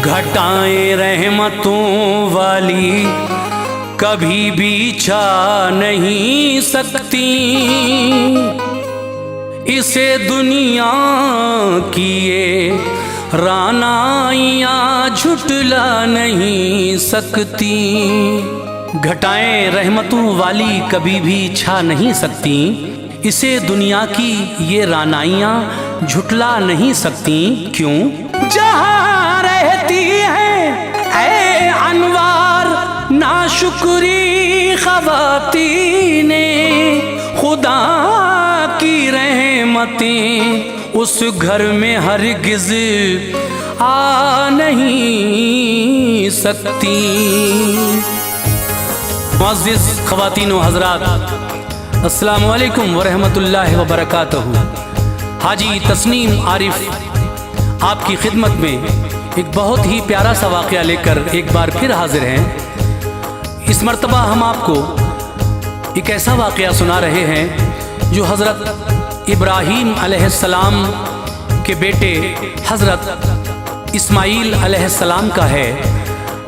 घटाएं रहमतों वाली कभी भी छा नहीं सकती, इसे दुनिया की ये रानाइयाँ झुटला नहीं सकती। घटाएं रहमतों वाली कभी भी छा नहीं सकती, इसे दुनिया की ये रानाइयाँ झुटला नहीं सकती। क्यों? जहाँ रहती है ऐ अनवार नाशुक्री ख़वातीने, खुदा की रहमतें उस घर में हरगिज़ आ नहीं सकती। मुअज़्ज़िज़ ख़वातीन व हज़रात, अस्सलामु अलैकुम व रहमतुल्लाहि व बरकातहू। हाजी तस्नीम आरिफ आपकी खिदमत में एक बहुत ही प्यारा सा वाक़या लेकर एक बार फिर हाजिर हैं। इस मर्तबा हम आपको एक ऐसा वाक़या सुना रहे हैं जो हज़रत इब्राहीम अलैहिस्सलाम के बेटे हज़रत इस्माईल अलैहिस्सलाम का है।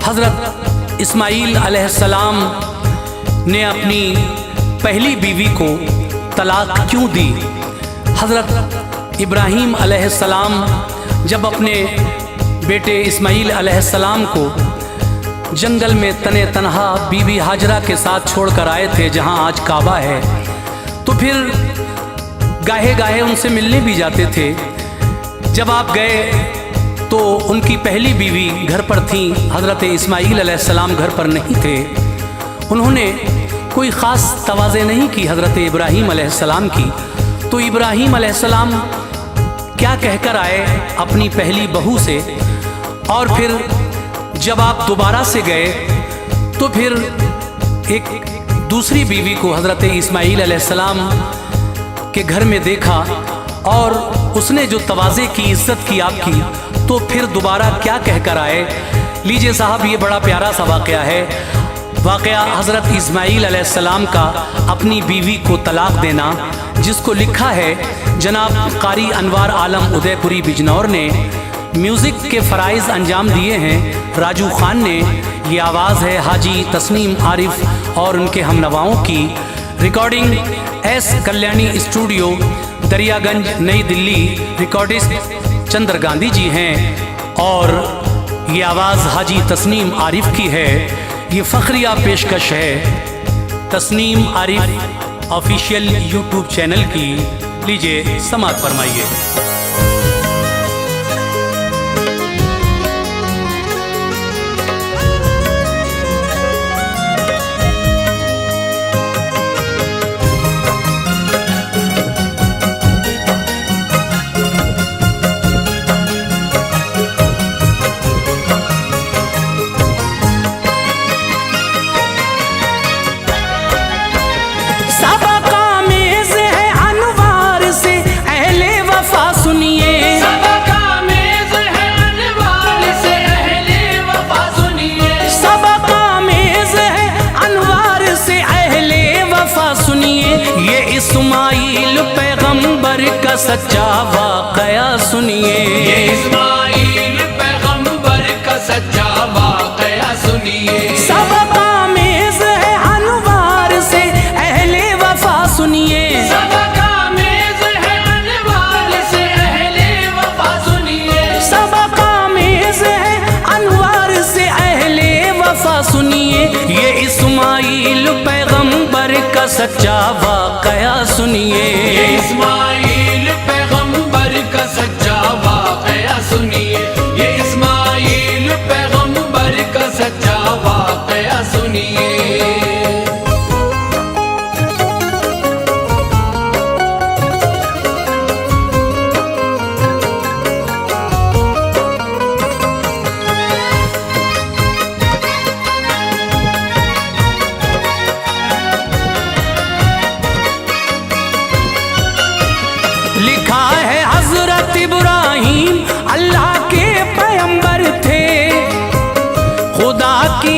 हज़रत इस्माईल अलैहिस्सलाम ने अपनी पहली बीवी को तलाक क्यों दी? हज़रत इब्राहीम अलैहिस्सलाम जब अपने बेटे इस्माईल अलैहिस्सलाम को जंगल में तने तनहा बीबी हाजरा के साथ छोड़कर आए थे, जहां आज काबा है, तो फिर गाहे गाहे उनसे मिलने भी जाते थे। जब आप गए तो उनकी पहली बीवी घर पर थी, हज़रत इस्माईल अलैहिस्सलाम घर पर नहीं थे। उन्होंने कोई ख़ास तवाज़े नहीं की हज़रत इब्राहीम अलैहिस्सलाम की। तो इब्राहीम अलैहिस्सलाम क्या कहकर आए अपनी पहली बहू से, और फिर जब आप दोबारा से गए तो फिर एक दूसरी बीवी को हज़रत इस्माईल अलैहिस्सलाम के घर में देखा और उसने जो तवाज़े की, इज़्ज़त की आपकी, तो फिर दोबारा क्या कहकर आए। लीजिए साहब, ये बड़ा प्यारा सा वाक़या है। वाक़या हज़रत इस्माईल अलैहिस्सलाम का अपनी बीवी को तलाक देना, जिसको लिखा है जनाब कारी अनवार आलम उदयपुरी बिजनौर ने। म्यूज़िक के फ़राइज़ अंजाम दिए हैं राजू ख़ान ने। ये आवाज़ है हाजी तस्नीम आरिफ और उनके हमनवाओं की। Recording S Kalyani studio, Daryaganj, नई दिल्ली। रिकॉर्डिस्ट चंद्र गांधी जी हैं और ये आवाज़ हाजी तस्नीम आरिफ की है। ये फ़ख्रिया पेशकश है Tasneem Arif official YouTube channel की। लीजिए समाअत फरमाइए। इस्माईल पैगंबर का सच्चा वाक़या सुनिए। ये इस्माईल पैगंबर का सच्चा वाक़या सुनिए। सबका मेज़ है अनवार से अहले वफा सुनिए। सबका मेज़ है अनवार से अहले वफा सुनिए। सबका मेज़ है अनवार से अहले वफा सुनिए। ये इस्माईल पैगंबर का सच्चा वाक़या सुनिए। ये इस्माईल पैगंबर का सच्चा वाक़या सुनिए। ये इस्माईल पैगंबर का सच्चा वाक़या सुनिए।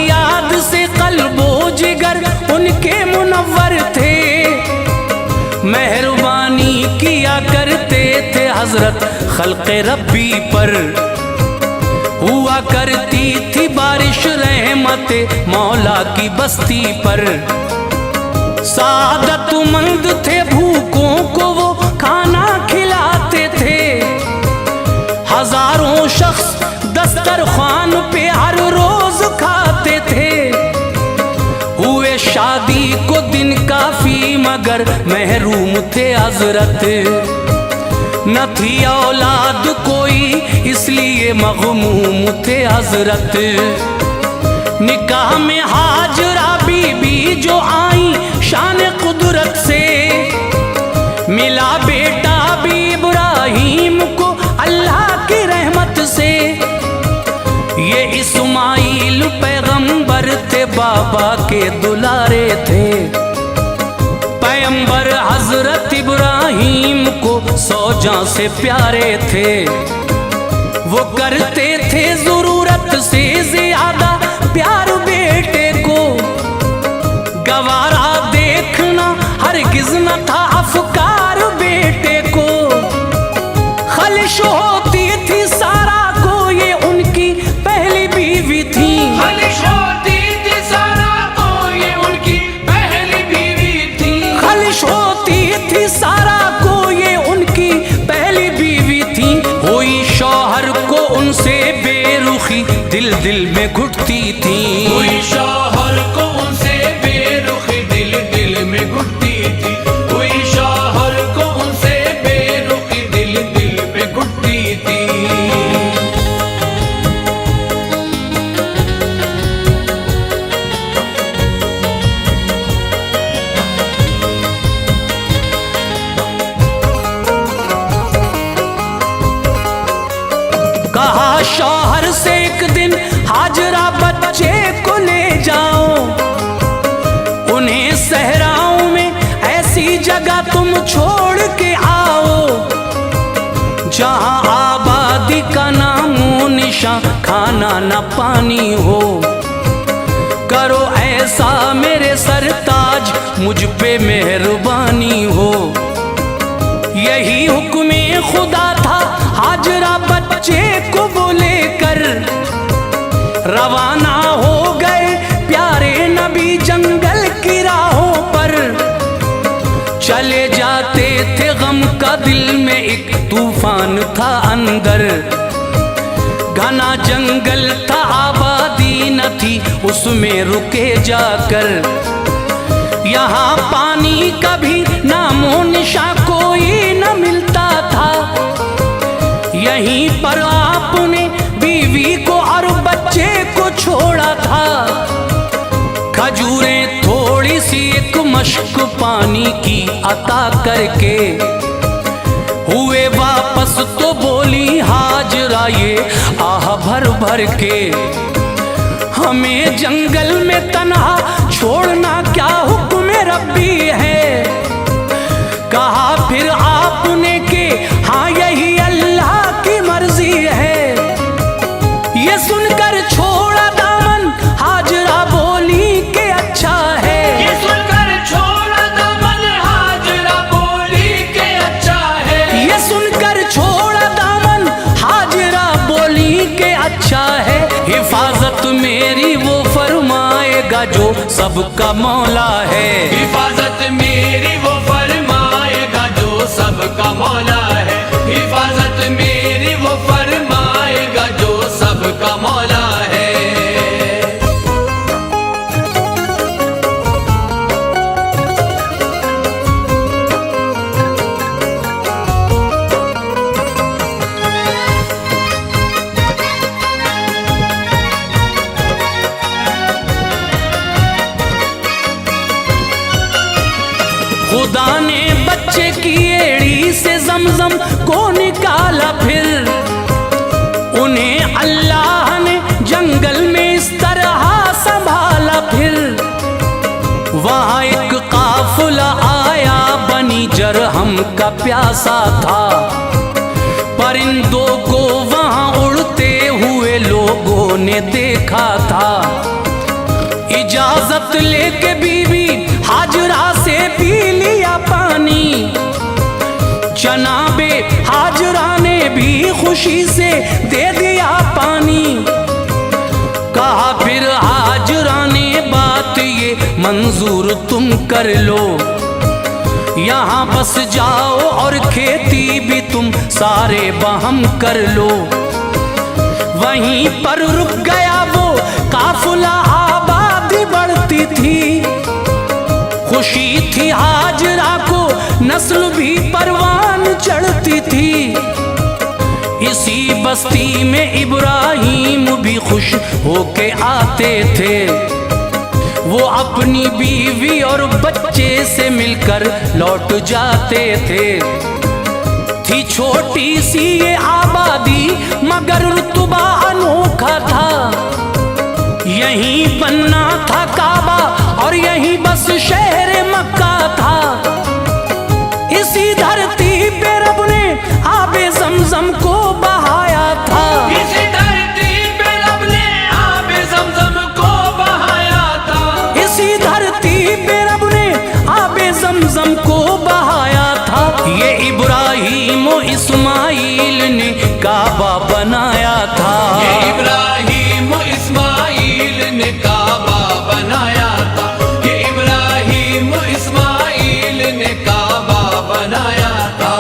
याद से कल्बो जिगर उनके मुनव्वर थे। मेहरबानी किया करते थे हजरत खल्क़े रब्बी पर, हुआ करती थी बारिश रहमते मौला की बस्ती पर। सादतमंद थे, भूखों को वो खाना खिलाते थे। हजारों शख्स दस्तरखान पे हर रोज खाते थे। हुए शादी को दिन काफी मगर महरूम थे हजरत, न थी औलाद कोई इसलिए मगमूम थे हजरत। निकाह में हाजरा बीबी जो आई शान कुदरत से, मिला बेटा भी इब्राहीम को अल्लाह की रहमत से। ये इस्माइल पैगंबर थे, बाबा के दुलारे थे। पैगंबर हजरत इब्राहीम को सौजा से प्यारे थे। वो करते थे जरूरत से ज्यादा प्यार बेटे को, गवारा देखना हरगिज न था अफकार बेटे को। खलिश होती थी सारा को, ये उनकी पहली बीवी थी। खलिश होती थी सारा को, ये उनकी पहली बीवी थी। खलिश होती थी सारा को, ये उनकी पहली बीवी थी। हुई शौहर को उनसे बेरुखी दिल दिल में घुटती थी। हुई शौहर को उनसे बेरुखी दिल दिल में घुटती थी। हुई शौहर को उनसे बेरुखी दिल दिल में घुटती थी। कहा शौहर से एक दिन हाजरा बच्चे को ले जाओ, उन्हें सहराओं में ऐसी जगह तुम छोड़ के आओ, जहां आबादी का नामो निशान खाना न पानी हो। करो ऐसा मेरे सरताज, मुझ पे मेहरबानी हो। यही हुक्म खुदा था, हाजरा बच्चे को वो लेकर रवाना हो गए प्यारे नबी जंगल की राहों पर। चले जाते थे गम का दिल में एक तूफान था अंदर। घना जंगल था आबादी न थी उसमें रुके जाकर। यहाँ पानी का भी नामो निशा कोई न मिलता था। यहीं पर आपने बीवी को और बच्चे को छोड़ा था। खजूरें थोड़ी सी एक मश्क पानी की अता करके हुए वापस, तो बोली हाजरा ये आह भर भर के, हमें जंगल में तन्हा छोड़ना क्या हुक्म रब्बी है। कहा फिर आपने के हाँ यही अल्लाह की मर्जी है। ये सुनकर छोड़ा दामन, हाजरा बोली के अच्छा है। ये सुनकर छोड़ा दामन, हाजरा बोली के अच्छा है। ये सुनकर छोड़ा दामन, हाजरा बोली के अच्छा है। हिफाजत मेरी वो फरमाएगा जो सबका मौला है। हिफाजत मेरी वो फरमाएगा जो सबका मौला है। हिफाजत मेरी वो फरमाएगा जो सबका मौला है। खुदा ने बच्चे की एड़ी से जमजम को निकाला, फिर उन्हें अल्लाह ने जंगल में इस तरह संभाला। फिर वहाँ एक काफिला आया, बनी जरहम का प्यासा था। परिंदों को वहाँ उड़ते हुए लोगों ने देखा था। इजाजत लेके बीवी हाजरा से पी लिया पानी। जनाबे हाजरा ने भी खुशी से दे दिया पानी। कहा फिर हाजरा ने बात ये मंजूर तुम कर लो, यहाँ बस जाओ और खेती भी तुम सारे बहम कर लो। वहीं पर रुक गया वो काफिला, आबादी बढ़ती थी। खुशी थी हाजरा को, नस्ल भी परवान चढ़ती थी। इसी बस्ती में इब्राहिम भी खुश होके आते थे। वो अपनी बीवी और बच्चे से मिलकर लौट जाते थे। थी छोटी सी ये आबादी मगर रुतबा अनोखा था। यहीं बनना था काबा और यहीं बस शहर मक्का था। इसी धरती पे रब ने आबे ज़मज़म को बहाया था। इसी धरती पे रब ने आबे ज़मज़म को बहाया था। इसी धरती पे रब ने आबे ज़मज़म को बहाया था। ये इब्राहीम और इस्माइल ने काबा बनाया था। ये इब्राहीम और इस्माइल ने काबा बनाया था। ये इब्राहीम और इस्माइल ने काबा बनाया था।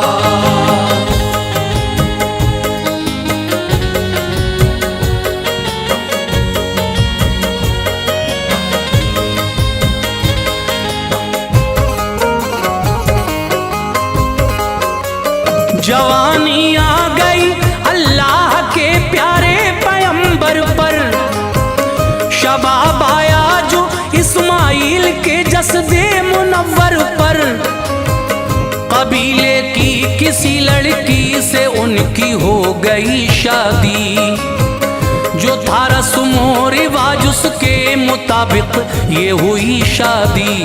जवानी आ गई अल्लाह के प्यारे पैगंबर पर। शबाब आया जो इस्माइल के जसदे मुनव्वर पर। कबीले की किसी लड़की से उनकी हो गई शादी। जो था रस्मो रिवाज उसके मुताबिक ये हुई शादी।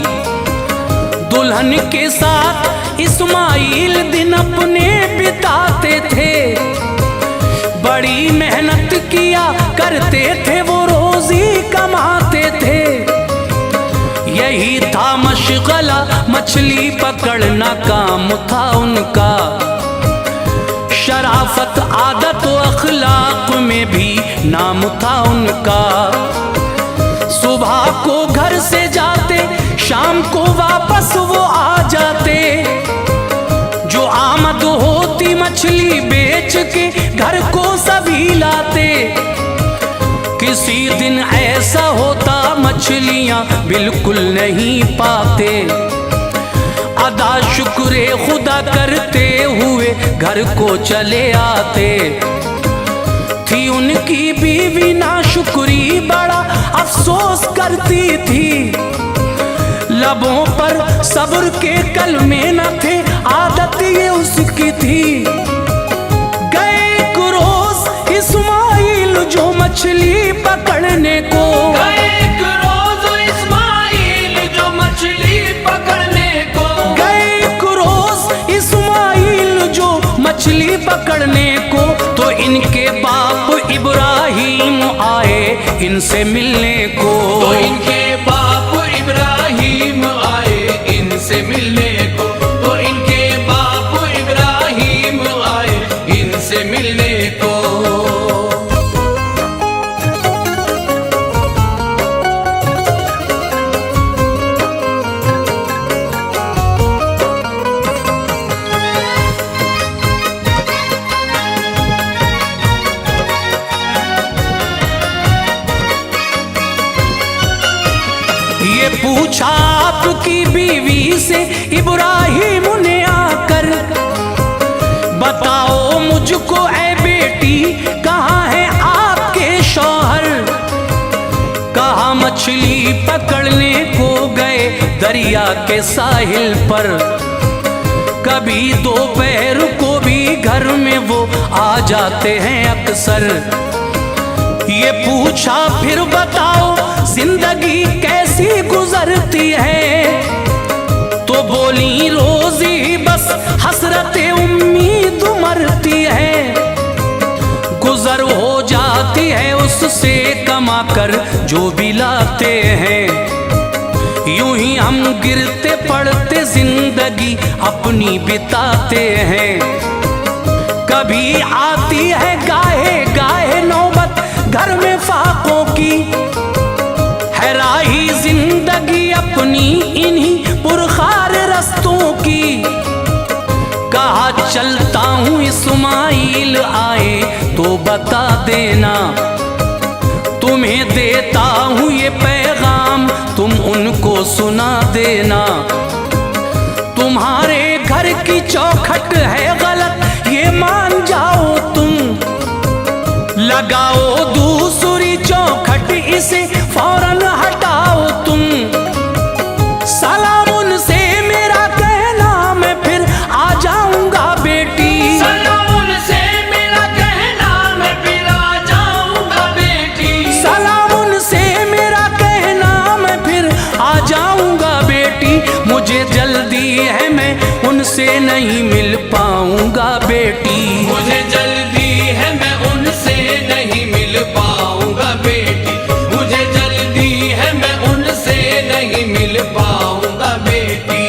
दुल्हन के साथ इस्माइल दिन अपने बिताते थे। बड़ी मेहनत किया करते थे, वो रोजी कमाते थे। यही था मशगला, मछली पकड़ना काम था उनका। शराफत आदत व अखलाक में भी नाम था उनका। सुबह को घर से जाते, शाम को वापस वो आ जाते। जो आमद होती मछली बेच के घर को सभी लाते। किसी दिन ऐसा होता मछलियां बिल्कुल नहीं पाते। अदा शुक्रे खुदा करते हुए घर को चले आते। थी उनकी बीवी नाशुक्री, बड़ा अफसोस करती थी। लबों पर सब्र के कलमे न थे, आदत ये उसकी थी। गए एक रोज इस्माइल जो मछली पकड़ने को। गए एक रोज इस्माइल जो मछली पकड़ने को। गए एक रोज इस्माइल जो मछली पकड़ने को। तो इनके बाप इब्राहिम आए इनसे मिलने को। तो इनके बाप इब्राहिम आए इनसे मिलने को। तो इनके बाप इब्राहिम आए इनसे मिलने को। ये पूछा आपकी बीवी से इब्राहिम ने आकर। बताओ मुझको ऐ बेटी, कहाँ है आपके शौहर। कहा मछली पकड़ने को गए दरिया के साहिल पर। कभी दोपहर को भी घर में वो आ जाते हैं अक्सर। ये पूछा फिर बताओ जिंदगी कैसी गुजरती है। तो बोली रोजी बस हसरते उम्मीद मरती है। गुजर हो जाती है उससे कमा कर जो भी लाते हैं। हम गिरते पड़ते जिंदगी अपनी बिताते हैं। कभी आती है गाहे गाहे नौबत घर में फाकों की, है राही जिंदगी अपनी इन्हीं पुरखार रस्तों की। कहा चलता हूँ इस्माइल आए तो बता देना, तुम्हें देता हूँ ये पैगाम तुम उनको सुना देना। तुम्हारे घर की चौखट है गलत ये मान जाओ तुम, लगाओ दूसरी चौखट इसे फौरन हटाओ तुम। सलाम उनसे मेरा कहना मैं फिर आ जाऊंगा बेटी, सलाम उनसे मेरा कहना मैं फिर आ जाऊंगा बेटी, सलाम उनसे मेरा कहना मैं फिर आ जाऊंगा बेटी। मुझे जल्दी है मैं उनसे नहीं मिल पाऊंगा बेटी, मुझे जल्दी है मैं उनसे नहीं मिल पाऊंगा बेटी, मुझे जल्दी है मैं उनसे नहीं मिल पाऊंगा बेटी।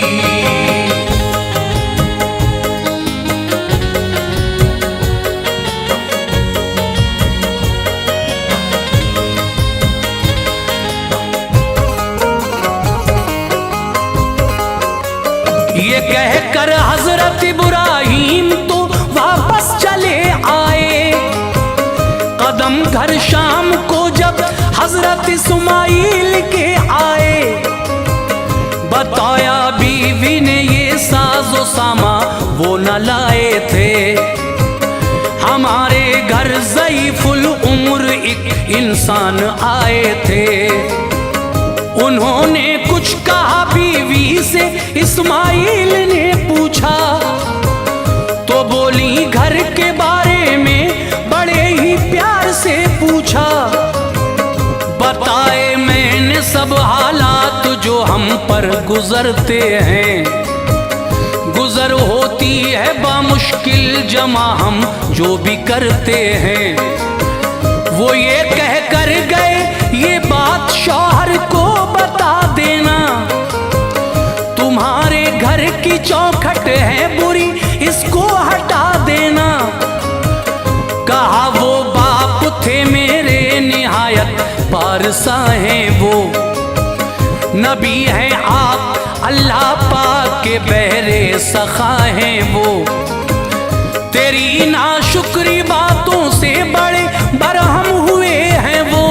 ये कहकर हजरत इब्राहिम तो वापस चले आए। कदम घर शाम को जब हजरत इस्माइल के आए, बताया बीवी ने ये साजो सामा वो न लाए थे। हमारे घर ज़ईफुल उम्र एक इंसान आए थे। उन्होंने कुछ कहा बीवी से, इस्माइल ने पूछा तो बोली घर के बारे में बड़े ही प्यार से पूछा। बताए मैंने सब हालात जो हम पर गुजरते हैं, गुजर होती है बामुश्किल जमा हम जो भी करते हैं। वो ये कह कर गए ये बात शौहर को बता देना, तुम्हारे घर की चौखट है बुरी इसको हटा देना। कहा वो बाप थे मेरे निहायत पारसा हैं वो, नबी हैं आप अल्लाह पाक के बहरे सखा हैं वो। तेरी नाशुक्री बातों से बड़े बरहम हुए हैं वो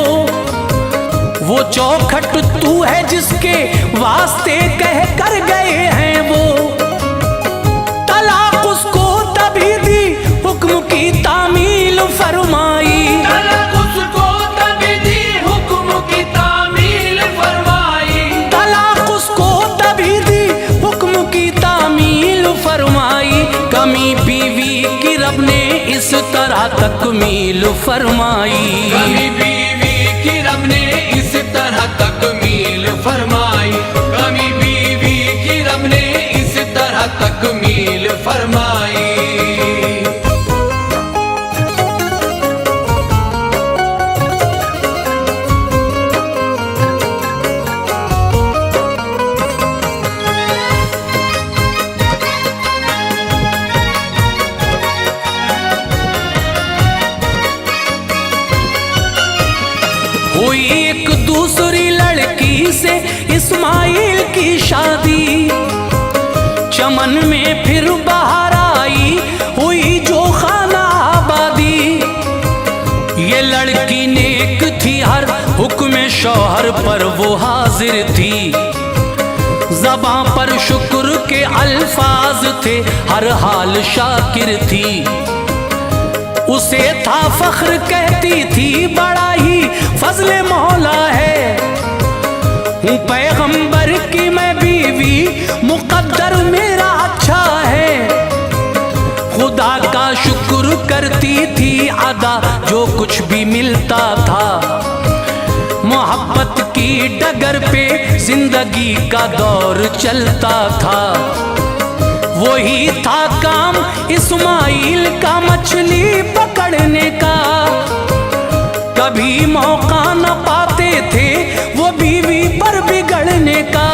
चौखट तू है जिसके वास्ते कह कर गए हैं वो। तलाक उसको तभी दी हुक्म की तामील फरमाई, तलाक उसको तभी दी हुक्म की तामील फरमाई, तलाक उसको तभी दी हुक्म की तामील फरमाई। कमी बीवी की रब ने इस तरह तकमील फरमाई, कमी बीवी की रब ने इस तरह तकमील फरमाई, कमी बीवी की रब ने इस तरह तकमील फरमाई। हुई एक दूसरी लड़की से इस्माइल की शादी, चमन में फिर बाहर आई हुई जो खाना आबादी। ये लड़की नेक थी हर हुक्म शौहर पर वो हाजिर थी, ज़बां पर शुक्र के अल्फाज थे हर हाल शाकिर थी। उसे था फख्र कहती थी बड़ा ही फजले मौला है, हूँ पैगंबर की मैं बीवी मुकद्दर मेरा अच्छा है। खुदा का शुक्र करती थी अदा जो कुछ भी मिलता था, मोहब्बत की डगर पे जिंदगी का दौर चलता था। वही था काम इस्माइल का मछली पकड़ने का, कभी मौका न पाते थे वो बीवी पर बिगड़ने का।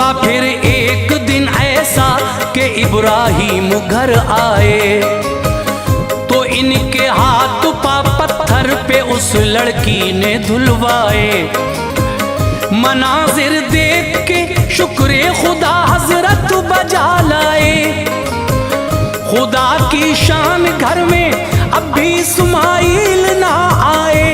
हुआ फिर एक दिन ऐसा कि इब्राहिम घर आए, तो इनके हाथ पा पत्थर पे उस लड़की ने धुलवाए। मनाजिर देख के शुक्र खुदा हजरत बजा लाए। खुदा की शान घर में अब भी इस्माइल ना आए।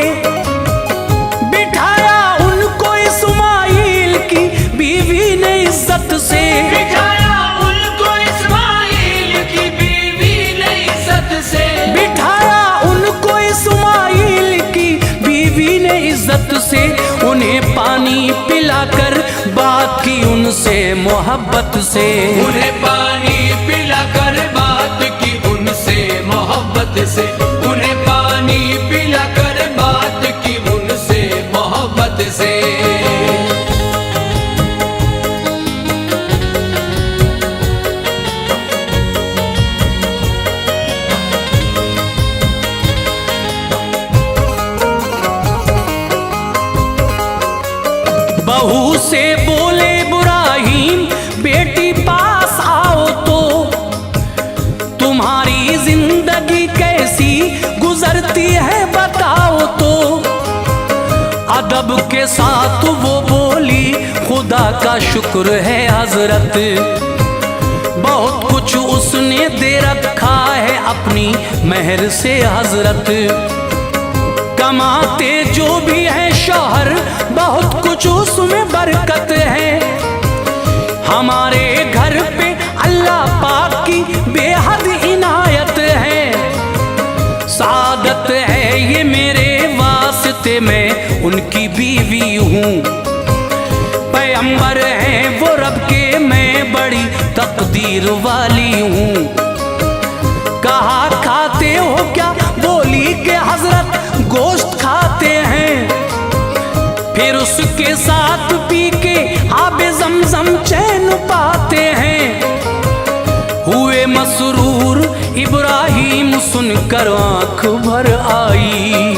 बिठाया उनको इस्माइल की बीवी ने इज्जत से, बिठाया उनको इस्माइल की बीवी ने इज्जत से, बिठाया उनको इस्माइल की बीवी ने इज्जत से। उन्हें पानी पिलाकर बात की उनसे मोहब्बत से, उन्हें पानी पिलाकर बात की उनसे मोहब्बत से, उन्हें पानी पिलाकर बात की उनसे मोहब्बत से। बहू से बोले इब्राहिम बेटी पास आओ तो, तुम्हारी जिंदगी कैसी गुजरती है बताओ तो। अदब के साथ वो बोली खुदा का शुक्र है हजरत, बहुत कुछ उसने दे रखा है अपनी मेहर से हजरत। कमाते जो भी है शौहर बहुत कुछ उसमें बरकत है। हमारे घर पे अल्लाह पाक की बेहद इनायत है। सादत है ये मेरे वास्ते, मैं उनकी बीवी हूँ। पैगंबर हैं वो रब के, मैं बड़ी तकदीर वाली हूँ। कहा खाते हो क्या, बोली के हजरत गोश्त खाते हैं। फिर उसके साथ पी के आबे ज़मज़म चैन पाते हैं। हुए मसरूर इब्राहिम सुनकर आँख भर आई।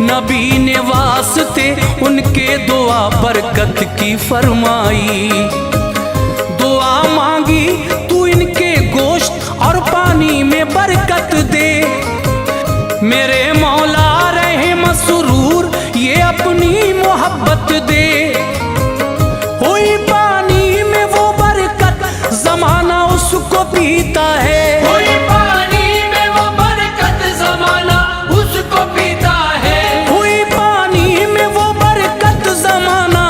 नबी ने वास्ते उनके दुआ बरकत की फरमाई। दुआ मांगी तू इनके गोश्त और पानी में बरकत दे। मेरे मौला रहे मसरूर ये अपनी मोहब्बत दे। हुई पानी में वो बरकत जमाना उसको पीता है। हुई पानी में वो बरकत जमाना उसको पीता है। हुई पानी में वो बरकत जमाना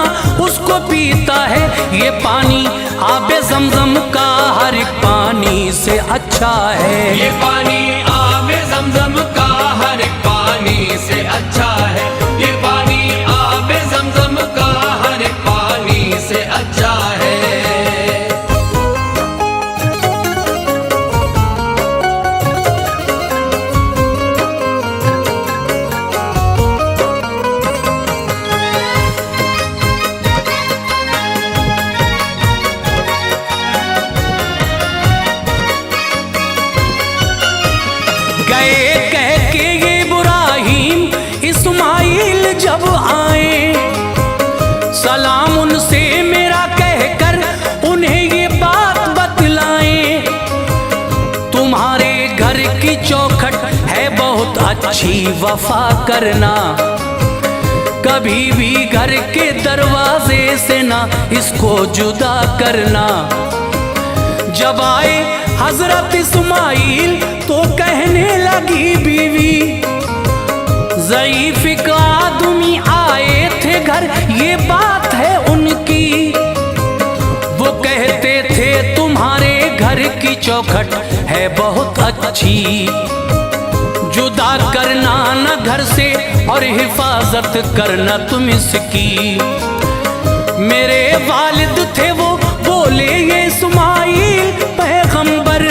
उसको पीता है। ये पानी आबे ज़मज़म का हर एक पानी से अच्छा है। ये पानी आबे ज़मज़म का हर एक पानी से अच्छा है। ये पानी आबे ज़मज़म का हर एक पानी से अच्छा है। गए कह के ये इब्राहिम इस्माइल जब आए, सलाम उनसे मेरा कहकर उन्हें ये बात बतलाएं। तुम्हारे घर की चौखट है बहुत अच्छी, वफा करना। कभी भी घर के दरवाजे से ना इसको जुदा करना। जब आए हजरत इस्माइल तो कहने लगी बीवी, ज़ईफ़ एक आदमी आए थे घर, ये बात है उनकी। वो कहते थे तुम्हारे घर की चौखट है बहुत अच्छी, जुदा करना न घर से और हिफाजत करना तुम इसकी। मेरे वालिद थे वो बोले ये इस्माइल पैगंबर,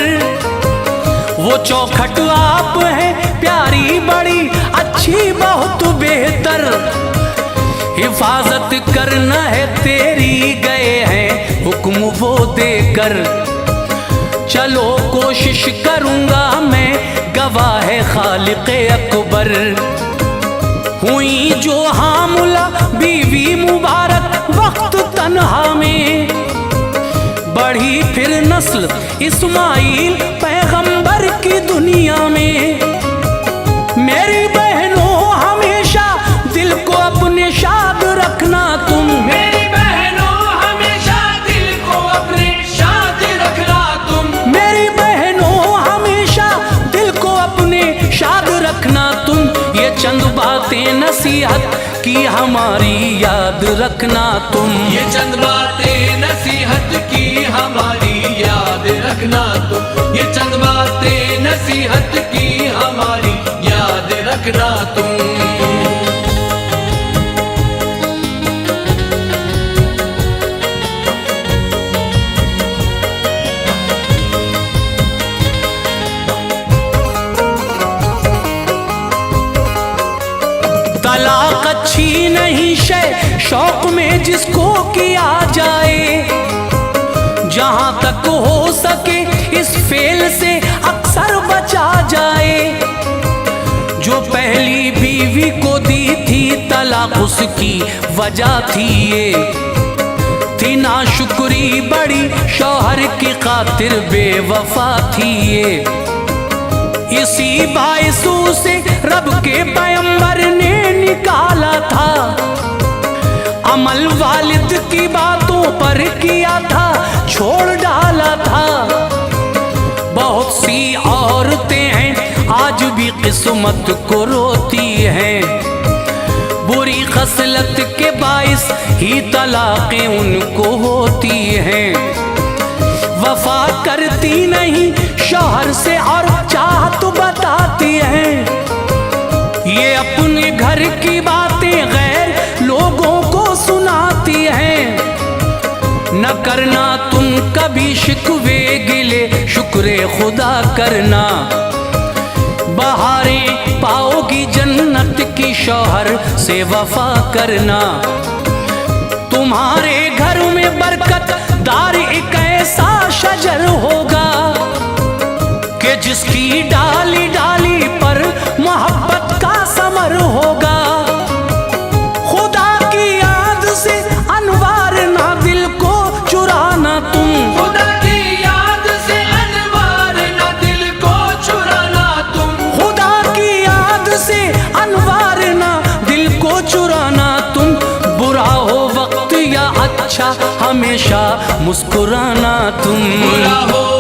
वो चौखट आप हैं प्यारी बड़ी अच्छी बहुत बेहतर। हिफाजत करना है तेरी गए हैं हुक्म वो देकर। चलो कोशिश करूँगा मैं गवाह है खालिक अकबर। हुई जो हामुला बीवी मुबारक वक्त तन्हा में, नस्ल इस्माइल पैगंबर की दुनिया में। मेरी बहनों हमेशा दिल को अपने शाद रखना तुम। मेरी बहनों हमेशा दिल को अपने शाद रखना तुम। मेरी बहनों हमेशा दिल को अपने शाद रखना तुम। ये चंद बातें नसीहत की हमारी याद रखना तुम। ये चंद बातें नसीहत की हमारी याद रखना तुम। ये चंद बातें नसीहत की हमारी याद रखना तुम। तलाक अच्छी नहीं शय शौक में जिसको किया जाए। जहां तक हो सके इस फेल से अक्सर बचा जाए। जो पहली बीवी को दी थी तलाक उसकी वजह थी ये। थी नाशुक्री बड़ी शौहर की खातिर बेवफा थी ये। इसी बायसू से रब के पैगंबर ने निकाला था। अमल वालिद की बातों पर किया था, छोड़ डाला था। बहुत सी औरतें हैं आज भी किस्मत को रोती हैं। बुरी खसलत के बाइस ही तलाक़ें उनको होती हैं। वफा करती नहीं शौहर से और चाहत बताती हैं। ये अपने घर की बातें गैर लोगों को सुनाती हैं। न करना तुम कभी शिकवे गिले, शुक्र खुदा करना। बहारें पाओगी जन्नत की शौहर से वफा करना। तुम्हारे घर में बरकत दार एक ऐसा शजर होगा कि जिसकी डाली डाली पर मोहब्बत का समर होगा। खुदा की याद से अनवार ना दिल को चुराना तुम। खुदा की याद से अनवार ना दिल को चुराना तुम। खुदा की याद से अनवार ना दिल को चुराना तुम। बुरा हो वक्त या अच्छा हमेशा मुस्कुराना तुम। बुरा हो